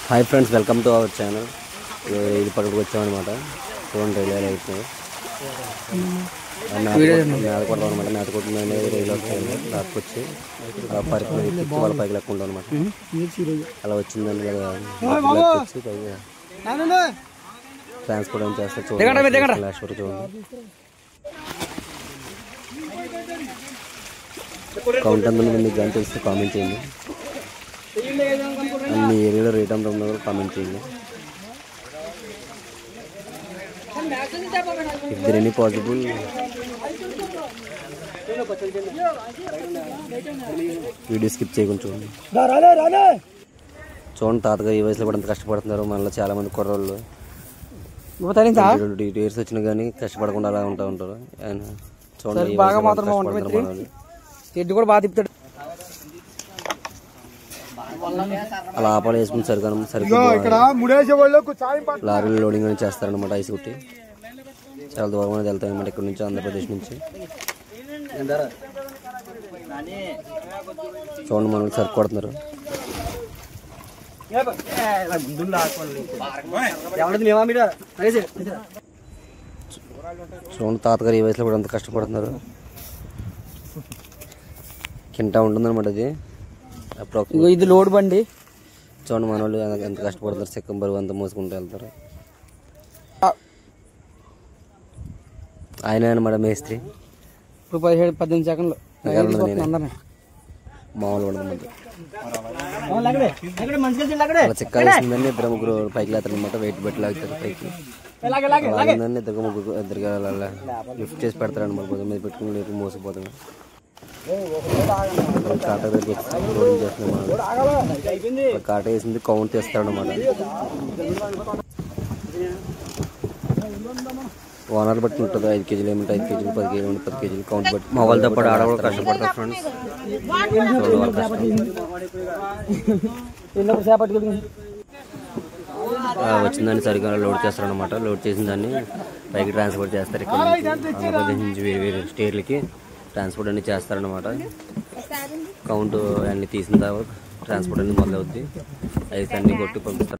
Hi friends, welcome to our channel. ఇది పక్కకు వచ్చామన్నమాట. చూడండి రైలు అవుతుంది, మేత కొడతాం అనమాట. మేత కొట్టిందని రైలు వస్తుంది. లాక్కొచ్చి పరికి వాళ్ళ పైకి లెక్కుంటాం అనమాట. అలా వచ్చిందని వచ్చి పైకి ట్రాన్స్పోర్ట్ అని చేస్తారు. చూడండి లాస్ట్ వరకు చూడండి. కౌంట్ ఎంత మీకు కానీ తెలిస్తే కామెంట్ చేయండి. అన్ని ఏరియాలో రేట్ ఎంత ఉందో కామెంట్ చేయండి. If there any possible video skip చేయకుండా చూడండి. చూడండి తాతగా ఈ వయసులో కూడా ఎంత కష్టపడుతున్నారు. మనలో చాలా మంది కుర్రోళ్ళు 2 ఇయర్స్ వచ్చినా కానీ కష్టపడకుండా అలా ఉంటారు. చూడండి కూడా బాగా తిప్పుతాడు. అలా ఆపాలు వేసుకుని లారీలు లోడింగ్ అని చేస్తారనమాట. ఐస్ కుట్టి చాలా దూరం అనేది వెళ్తాయి అనమాట. ఇక్కడ నుంచి ఆంధ్రప్రదేశ్ నుంచి చూడండి మనల్ని సరుకు కొడుతున్నారు. చూడండి తాతగారు ఈ వయసులో కూడా అంత కష్టపడుతున్నారు. కింటా ఉంటుందన్నమాట. ఇది లోడ్ బండి. చూడండి మన వాళ్ళు ఎంత కష్టపడుతున్నారు. చెక్కం బరువు అంతా మోసుకుంటూ వెళ్తారు. ఆయన అనమాట మేస్త్రి. ఇప్పుడు 17-18 సెకండ్లు మామూలు ఉండదు. చెక్క వేసిందని ఇద్దరు ముగ్గురు పైకి లేతారు అనమాట. వెయిట్ పెట్టి లాగుతారు పైకి. ఇద్దరు లిఫ్ట్ చేసి పెడతారు అనమాట. పొద్దు మీద పెట్టుకుని మోసిపోతాడు. కాటా దగ్గర లోడింగ్ చేస్తున్నాం. కాటా వేసింది కౌంట్ చేస్తాడు అనమాట. ఓనర్ బట్టి ఉంటుంది. 5 కేజీలు ఏమంటే 5 కేజీలు, 10 కేజీలు ఉంటే 10 కేజీలు కౌంట్ బట్టి. మా వాళ్ళతో పాటు ఆడ కూడా కష్టపడతారు ఫ్రెండ్స్. వచ్చిందాన్ని సరిగ్గా లోడ్ చేస్తారు అనమాట. లోడ్ చేసిన దాన్ని పైకి ట్రాన్స్పోర్ట్ చేస్తారు. ఇక్కడ ఆంధ్రప్రదేశ్ నుంచి వేరే వేరే స్టేట్లకి ట్రాన్స్పోర్ట్ అన్ని చేస్తారనమాట. కౌంట్ అన్ని తీసిన తర్వాత ట్రాన్స్పోర్ట్ అన్ని మొదలవుద్ది. అయితే అన్ని కొట్టి పంపిస్తారు.